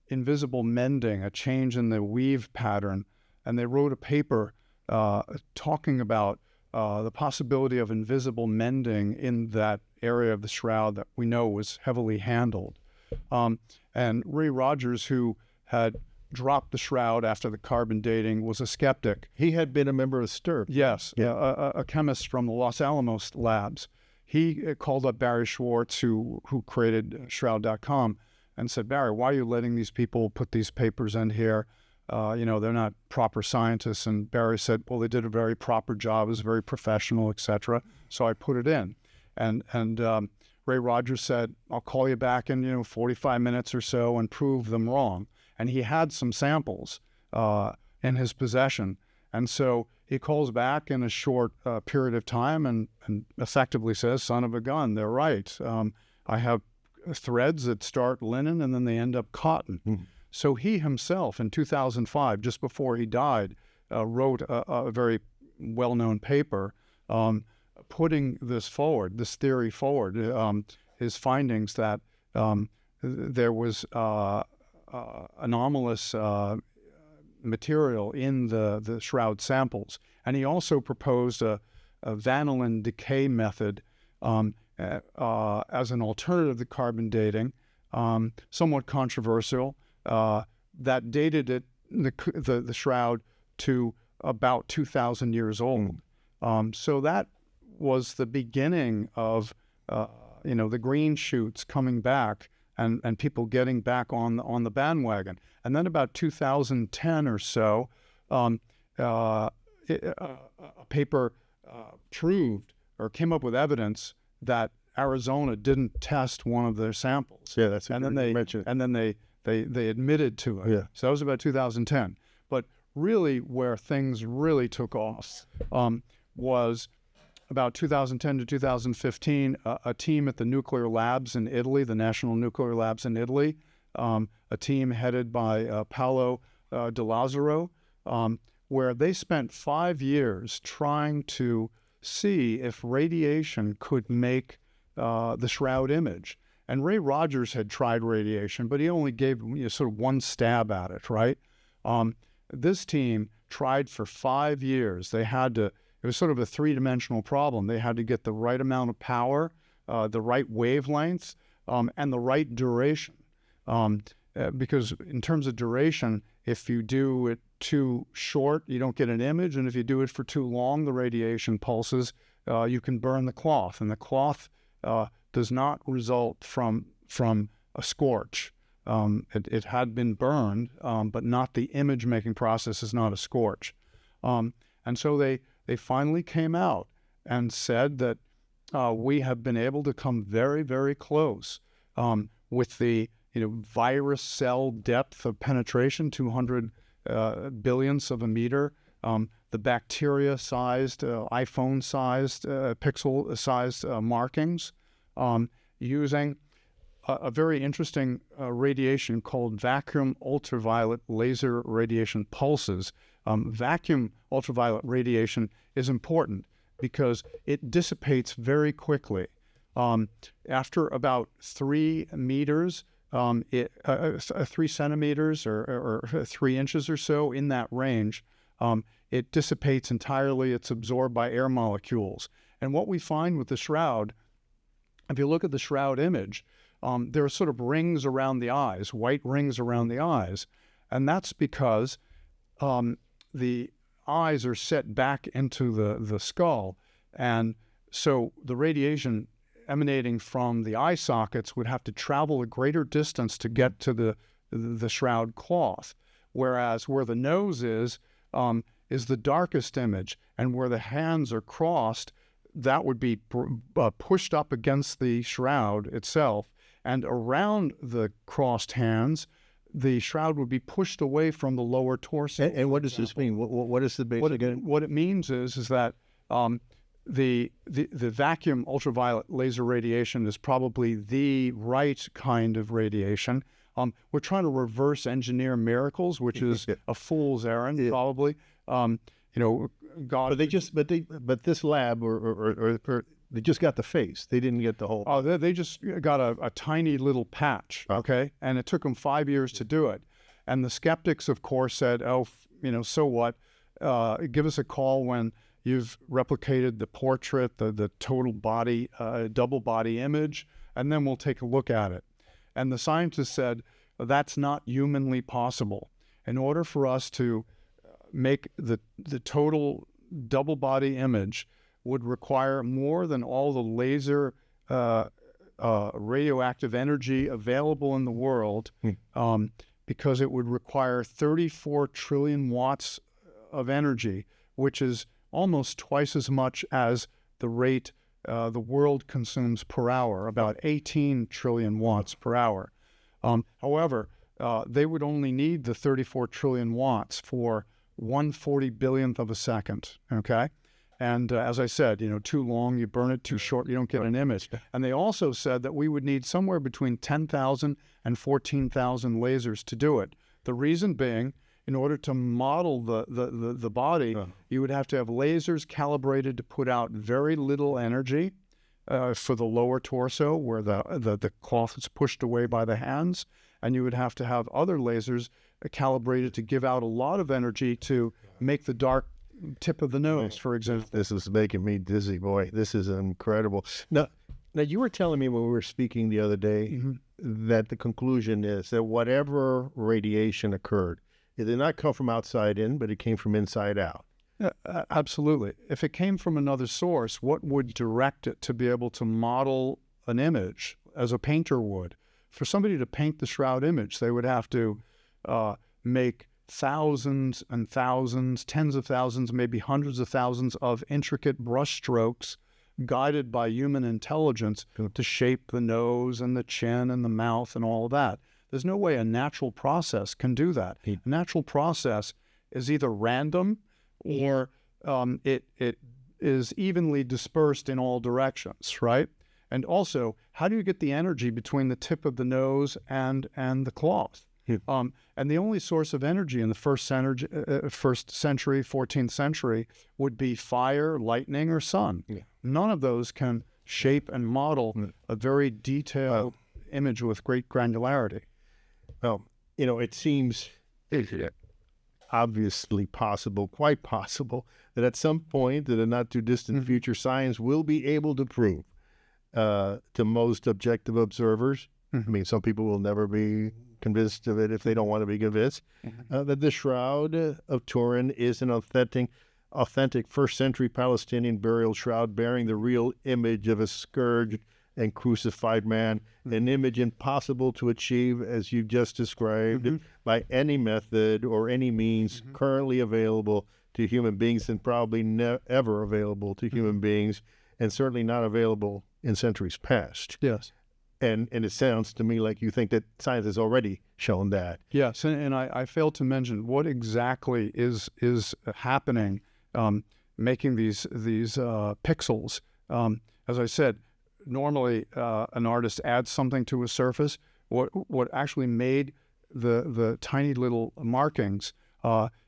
invisible mending, a change in the weave pattern, and they wrote a paper talking about the possibility of invisible mending in that area of the shroud that we know was heavily handled. And Ray Rogers, who had dropped the shroud after the carbon dating, was a skeptic. He had been a member of STURP. Yes, a chemist from the Los Alamos labs. He called up Barry Schwartz, who created Shroud.com, and said, "Barry, why are you letting these people put these papers in here? They're not proper scientists." And Barry said, "Well, they did a very proper job. It was very professional, etc. So I put it in." And Ray Rogers said, "I'll call you back in 45 minutes or so and prove them wrong." And he had some samples in his possession. And so he calls back in a short period of time and effectively says, "Son of a gun, they're right. I have threads that start linen and then they end up cotton." So he himself, in 2005, just before he died, wrote a very well-known paper putting this theory forward, his findings that there was anomalous material in the shroud samples. And he also proposed a vanillin decay method as an alternative to carbon dating, somewhat controversial. that dated it, the shroud, to about 2,000 years old. So that was the beginning of the green shoots coming back and people getting back on the bandwagon. And then about 2010 or so, a paper proved or came up with evidence that Arizona didn't test one of their samples. Yeah, that's and then they mentioned. and then they admitted to it. Yeah. So that was about 2010. But really, where things really took off was about 2010 to 2015. A team at the nuclear labs in Italy, the National Nuclear Labs in Italy, a team headed by Paolo De Lazzaro, where they spent 5 years trying to see if radiation could make the shroud image. And Ray Rogers had tried radiation, but he only gave sort of one stab at it, right? This team tried for 5 years. They had to, it was sort of a three-dimensional problem. They had to get the right amount of power, the right wavelength, and the right duration. Because in terms of duration, if you do it too short, you don't get an image. And if you do it for too long, the radiation pulses, you can burn the cloth. And the cloth does not result from a scorch. It had been burned, but not the image-making process is not a scorch. And so they finally came out and said that we have been able to come very, very close with the virus cell depth of penetration, 200 billionths of a meter, the bacteria-sized, iPhone-sized, pixel-sized markings, using a very interesting radiation called vacuum ultraviolet laser radiation pulses. Vacuum ultraviolet radiation is important because it dissipates very quickly. After about 3 meters, 3 centimeters or 3 inches or so, in that range, it dissipates entirely. It's absorbed by air molecules. And what we find with the shroud, if you look at the shroud image, there are sort of rings around the eyes, white rings around the eyes. And that's because the eyes are set back into the skull. And so the radiation emanating from the eye sockets would have to travel a greater distance to get to the shroud cloth. Whereas where the nose is the darkest image. And where the hands are crossed, that would be pushed up against the shroud itself. And around the crossed hands, the shroud would be pushed away from the lower torso. And what does this mean? What is the basic? What it means is that the vacuum ultraviolet laser radiation is probably the right kind of radiation. We're trying to reverse engineer miracles, which is a fool's errand, probably. God. But this lab or they just got the face. They didn't get the whole. Oh, they just got a tiny little patch, okay? And it took them 5 years to do it. And the skeptics, of course, said, so what? Give us a call when you've replicated the portrait, the total body, double body image, and then we'll take a look at it. And the scientists said, that's not humanly possible. In order for us to make the total double body image would require more than all the laser radioactive energy available in the world, because it would require 34 trillion watts of energy, which is almost twice as much as the rate the world consumes per hour, about 18 trillion watts per hour. However, they would only need the 34 trillion watts for 1/40 billionth of a second, okay? And as I said, too long, you burn it; too short, you don't get an image. And they also said that we would need somewhere between 10,000 and 14,000 lasers to do it. The reason being, in order to model the body, you would have to have lasers calibrated to put out very little energy for the lower torso, where the cloth is pushed away by the hands. And you would have to have other lasers calibrated to give out a lot of energy to make the dark tip of the nose, for example. This is making me dizzy, boy. This is incredible. Now you were telling me when we were speaking the other day that the conclusion is that whatever radiation occurred, it did not come from outside in, but it came from inside out. Absolutely. If it came from another source, what would direct it to be able to model an image as a painter would? For somebody to paint the shroud image, they would have to make thousands and thousands, tens of thousands, maybe hundreds of thousands of intricate brush strokes guided by human intelligence to shape the nose and the chin and the mouth and all of that. There's no way a natural process can do that. A natural process is either random or it is evenly dispersed in all directions, right? And also, how do you get the energy between the tip of the nose and the cloth? And the only source of energy in the first century, 14th century, would be fire, lightning, or sun. None of those can shape and model a very detailed image with great granularity. Well, it seems obviously possible, quite possible, that at some point in a not too distant future, science will be able to prove to most objective observers, I mean, some people will never be convinced of it if they don't want to be convinced, that the Shroud of Turin is an authentic first-century Palestinian burial shroud bearing the real image of a scourged and crucified man, an image impossible to achieve, as you just described, by any method or any means currently available to human beings, and probably ever available to human beings, and certainly not available in centuries past. Yes. And it sounds to me like you think that science has already shown that. Yes, and I failed to mention what exactly is happening, making these pixels. As I said, normally an artist adds something to a surface. What actually made the tiny little markings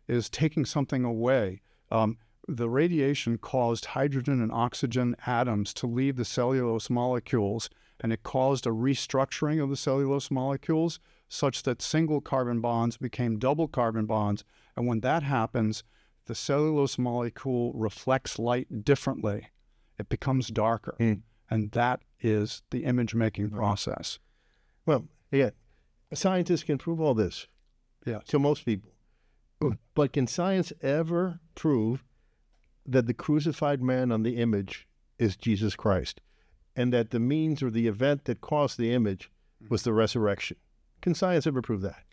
is taking something away. The radiation caused hydrogen and oxygen atoms to leave the cellulose molecules, and it caused a restructuring of the cellulose molecules such that single carbon bonds became double carbon bonds. And when that happens, the cellulose molecule reflects light differently. It becomes darker. And that is the image-making process. Well, yeah, scientists can prove all this to most people. But can science ever prove that the crucified man on the image is Jesus Christ, and that the means or the event that caused the image was the resurrection? Can science ever prove that?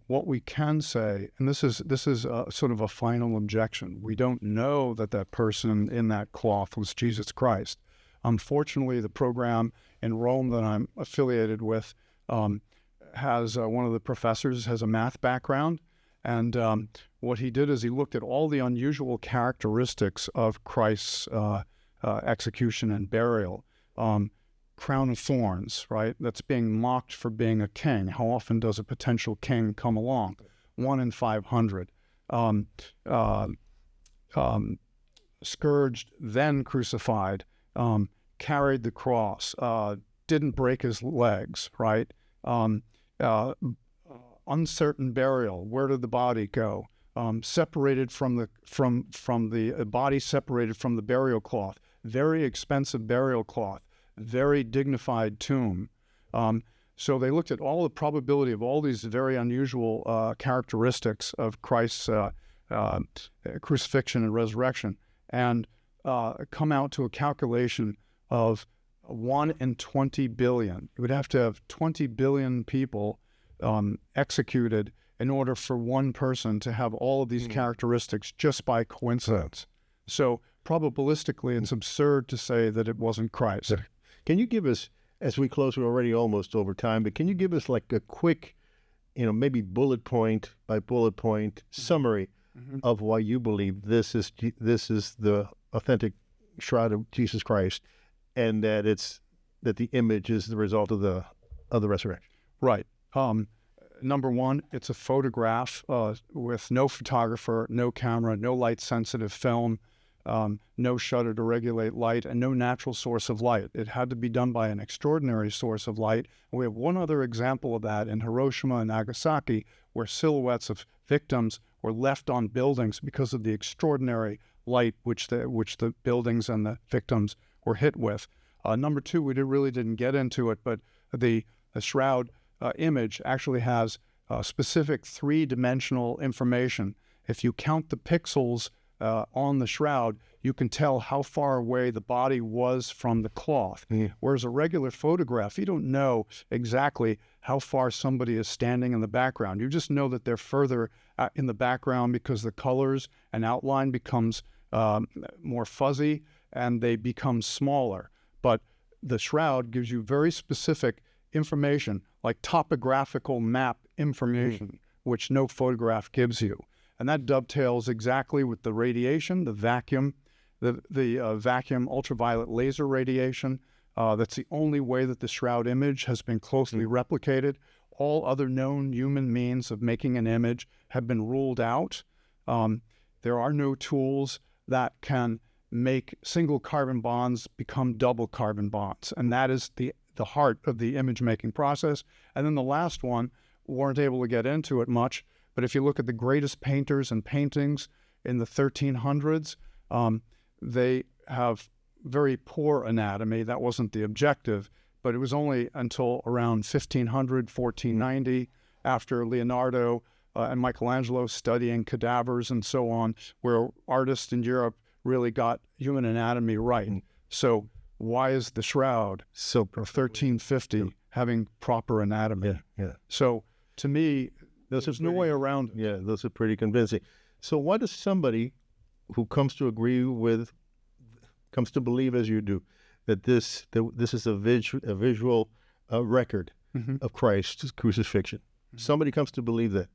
What we can say, and this is sort of a final objection, we don't know that that person in that cloth was Jesus Christ. Unfortunately, the program in Rome that I'm affiliated with has one of the professors has a math background, and what he did is he looked at all the unusual characteristics of Christ's execution and burial. Crown of thorns, right? That's being mocked for being a king. How often does a potential king come along? 1 in 500. Scourged, then crucified, carried the cross, didn't break his legs, right? Uncertain burial. Where did the body go? Separated from the body, separated from the burial cloth. Very expensive burial cloth. Very dignified tomb. So they looked at all the probability of all these very unusual characteristics of Christ's crucifixion and resurrection, and come out to a calculation of 1 in 20 billion. You would have to have 20 billion people executed in order for one person to have all of these characteristics just by coincidence. So probabilistically, it's absurd to say that it wasn't Christ. Can you give us, as we close, we're already almost over time, but can you give us like a quick, maybe bullet point by bullet point summary of why you believe this is the authentic shroud of Jesus Christ, and that the image is the result of the resurrection? Right. Number one, it's a photograph with no photographer, no camera, no light-sensitive film, no shutter to regulate light, and no natural source of light. It had to be done by an extraordinary source of light. And we have one other example of that in Hiroshima and Nagasaki, where silhouettes of victims were left on buildings because of the extraordinary light which the buildings and the victims were hit with. Number two, we really didn't get into it, but the The shroud image actually has specific three-dimensional information. If you count the pixels on the shroud, you can tell how far away the body was from the cloth. Whereas a regular photograph, you don't know exactly how far somebody is standing in the background. You just know that they're further in the background because the colors and outline becomes more fuzzy and they become smaller. But the shroud gives you very specific information, like topographical map information, which no photograph gives you. And that dovetails exactly with the radiation, the vacuum, the vacuum ultraviolet laser radiation. That's the only way that the shroud image has been closely replicated. All other known human means of making an image have been ruled out. There are no tools that can make single carbon bonds become double carbon bonds. And that is the heart of the image making process. And then the last one, weren't able to get into it much, but if you look at the greatest painters and paintings in the 1300s, they have very poor anatomy. That wasn't the objective, but it was only until around 1500, 1490, after Leonardo and Michelangelo studying cadavers and so on, where artists in Europe really got human anatomy right. So why is the shroud So of 1350 having proper anatomy? So to me, there's no way around it. Yeah, those are pretty convincing. So why does somebody who comes to believe as you do, that this is a visual record of Christ's crucifixion, somebody comes to believe that,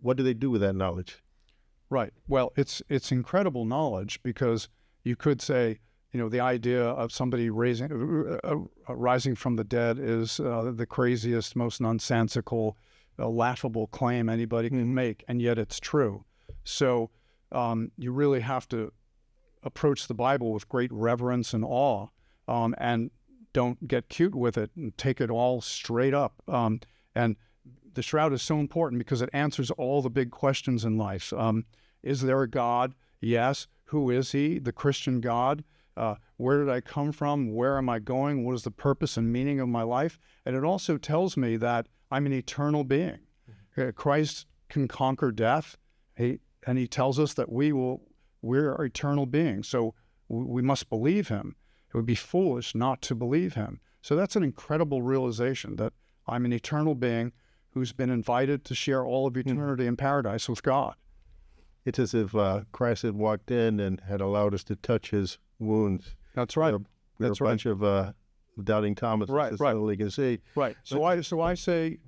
what do they do with that knowledge? Right. Well, it's incredible knowledge, because you could say, the idea of somebody rising from the dead is the craziest, most nonsensical, laughable claim anybody can make, and yet it's true. So you really have to approach the Bible with great reverence and awe, and don't get cute with it and take it all straight up. And the shroud is so important because it answers all the big questions in life. Is there a God? Yes. Who is he? The Christian God. Where did I come from? Where am I going? What is the purpose and meaning of my life? And it also tells me that I'm an eternal being. Christ can conquer death, and he tells us that we're eternal beings. So we must believe him. It would be foolish not to believe him. So that's an incredible realization, that I'm an eternal being who's been invited to share all of eternity in paradise with God. It's as if Christ had walked in and had allowed us to touch his wounds. That's right. That's a bunch of doubting Thomas. Right. So can see. Right. So I say,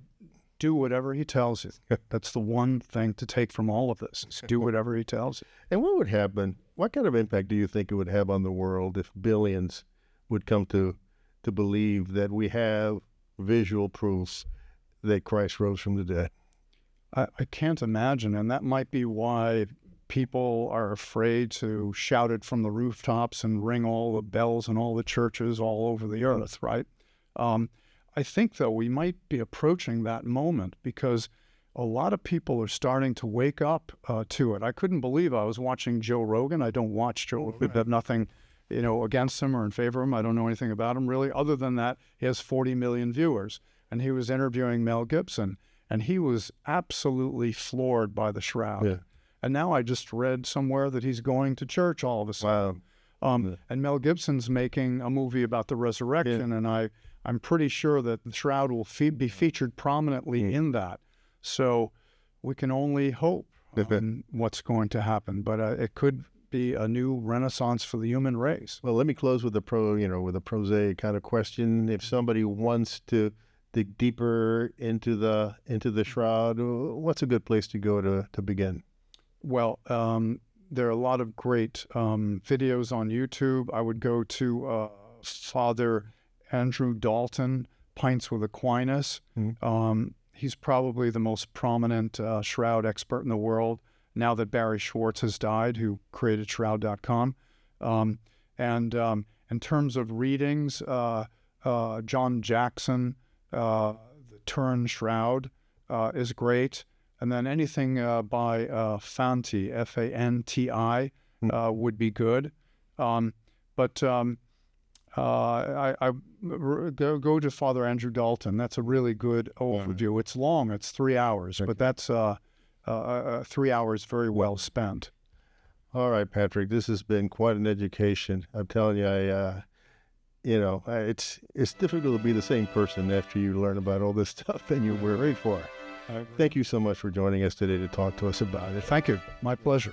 do whatever he tells you. That's the one thing to take from all of this. Is do whatever he tells you. And what would happen? What kind of impact do you think it would have on the world if billions would come to believe that we have visual proofs that Christ rose from the dead? I can't imagine, and that might be why people are afraid to shout it from the rooftops and ring all the bells in all the churches all over the earth, right? I think, though, we might be approaching that moment, because a lot of people are starting to wake up to it. I couldn't believe I was watching Joe Rogan. I don't watch Joe Rogan. I have nothing, against him or in favor of him. I don't know anything about him, really, other than that he has 40 million viewers. And he was interviewing Mel Gibson, and he was absolutely floored by the shroud. Yeah. And now I just read somewhere that he's going to church all of a sudden. Wow. And Mel Gibson's making a movie about the resurrection, and I'm pretty sure that the shroud will be featured prominently in that. So we can only hope what's going to happen, but it could be a new renaissance for the human race. Well, let me close with with a prosaic kind of question. If somebody wants to dig deeper into the shroud, what's a good place to go to begin? Well, there are a lot of great videos on YouTube. I would go to Father Andrew Dalton, Pints with Aquinas. He's probably the most prominent shroud expert in the world now that Barry Schwartz has died, who created Shroud.com. And in terms of readings, John Jackson, the Turin Shroud is great. And then anything by Fanti, F-A-N-T-I, would be good. But Go to Father Andrew Dalton. That's a really good overview. It's long. It's 3 hours, but that's 3 hours very well spent. All right, Patrick, this has been quite an education. I'm telling you, it's difficult to be the same person after you learn about all this stuff than you were ready for. Thank you so much for joining us today to talk to us about it. Thank you. My pleasure.